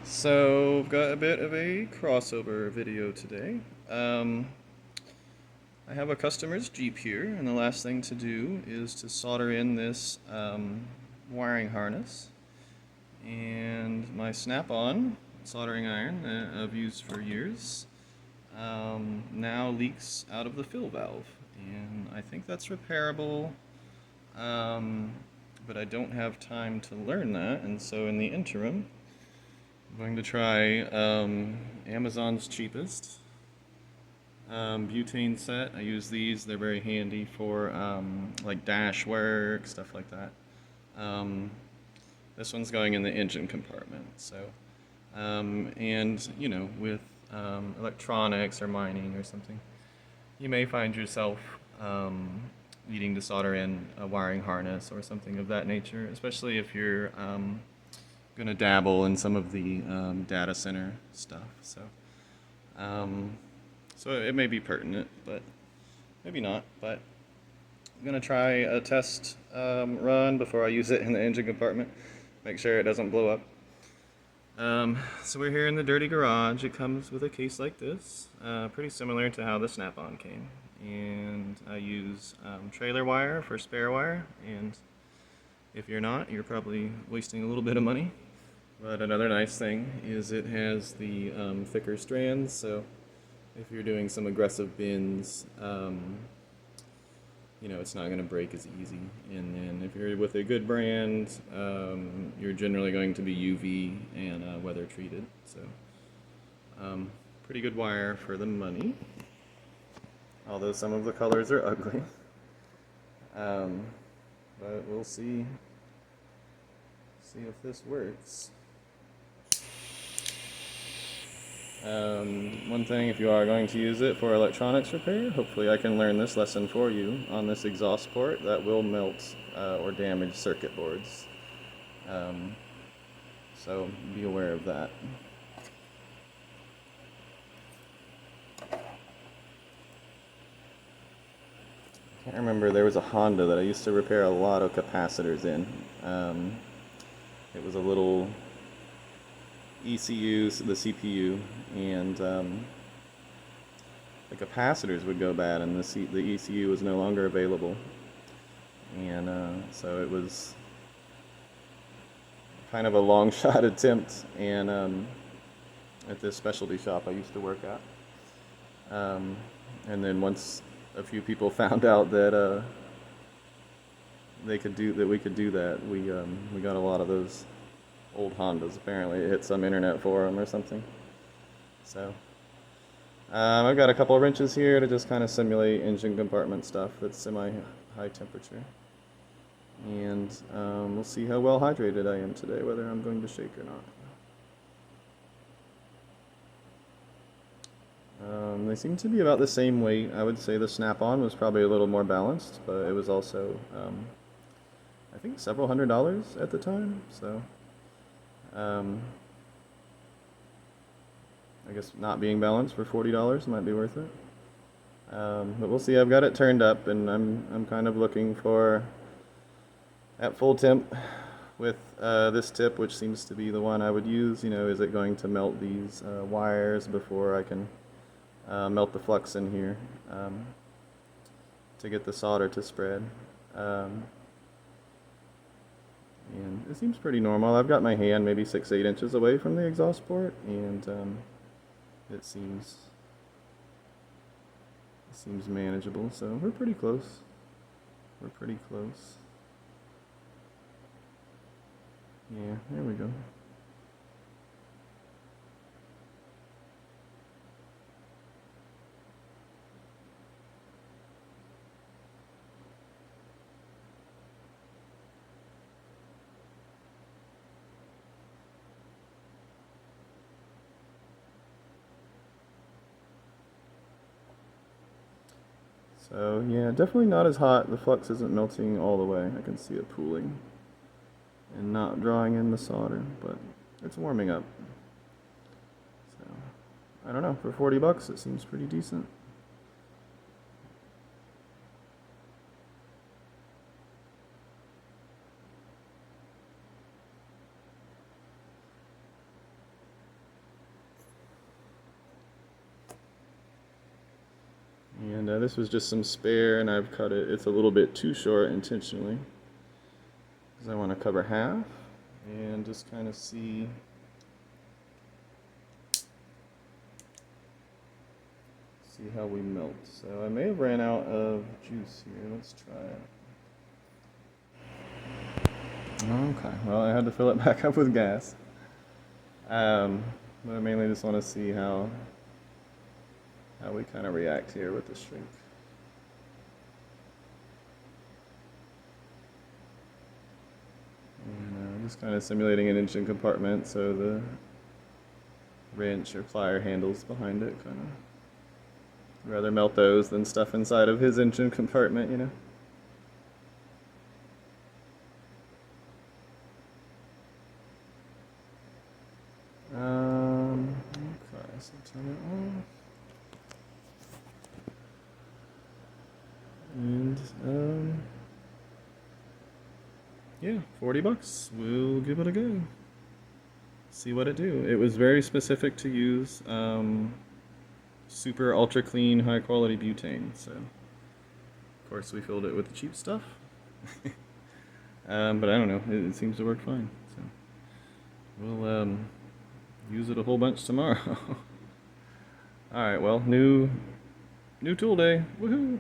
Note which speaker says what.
Speaker 1: So, I've got a bit of a crossover video today. Um, I have a customer's Jeep here, and the last thing to do is to solder in this wiring harness. And my snap-on soldering iron that I've used for years now leaks out of the fill valve. And I think that's repairable, um, but I don't have time to learn that, and so in the interim, I'm going to try Amazon's cheapest butane set. I use these; they're very handy for like dash work, stuff like that. Um, this one's going in the engine compartment, so and with electronics or mining or something, you may find yourself needing to solder in a wiring harness or something of that nature, especially if you're going to dabble in some of the data center stuff. Um, so it may be pertinent, but maybe not. But I'm going to try a test run before I use it in the engine compartment. Make sure it doesn't blow up. So we're here in the dirty garage. It comes with a case like this, pretty similar to how the Snap-on came. And I use trailer wire for spare wire, and if you're not, you're probably wasting a little bit of money. But another nice thing is it has the thicker strands, so if you're doing some aggressive bends, it's not going to break as easy. And then if you're with a good brand, you're generally going to be UV and weather treated. So pretty good wire for the money, although some of the colors are ugly. But we'll see if this works. One thing, if you are going to use it for electronics repair, hopefully I can learn this lesson for you on this exhaust port that will melt or damage circuit boards. So be aware of that. I can't remember, there was a Honda that I used to repair a lot of capacitors in. It was a little ECU, the CPU, and the capacitors would go bad, and the ECU was no longer available, and so it was kind of a long shot attempt. And at this specialty shop I used to work at, and then once a few people found out that we could do that, we got a lot of those old Hondas. Apparently it hit some internet forum or something. So I've got a couple of wrenches here to just kind of simulate engine compartment stuff that's semi-high temperature. And we'll see how well hydrated I am today, whether I'm going to shake or not. They seem to be about the same weight. I would say the Snap-on was probably a little more balanced, but it was also, I think, several $100s at the time. So I guess not being balanced for $40 might be worth it. But we'll see. I've got it turned up, and I'm kind of looking for at full temp with this tip, which seems to be the one I would use. Is it going to melt these wires before I can melt the flux in here to get the solder to spread? And it seems pretty normal. I've got my hand maybe 6-8 inches away from the exhaust port, and it seems manageable. So we're pretty close. Yeah, there we go. So yeah, definitely not as hot. The flux isn't melting all the way. I can see it pooling and not drawing in the solder, but it's warming up. So I don't know, for $40 it seems pretty decent. this was just some spare, and I've cut it. It's a little bit too short intentionally because I want to cover half and just kind of see. See how we melt. So I may have ran out of juice here. Let's try it. Okay, well I had to fill it back up with gas. But I mainly just want to see how we kind of react here with the shrink. And, just kind of simulating an engine compartment, so the wrench or plier handles behind it kind of. Rather melt those than stuff inside of his engine compartment, you know. Okay, so turn it on. And yeah, $40. We'll give it a go. See what it do. It was very specific to use super ultra clean, high quality butane. So, of course, we filled it with the cheap stuff. But I don't know. It seems to work fine. So, we'll use it a whole bunch tomorrow. All right. Well, new tool day. Woohoo!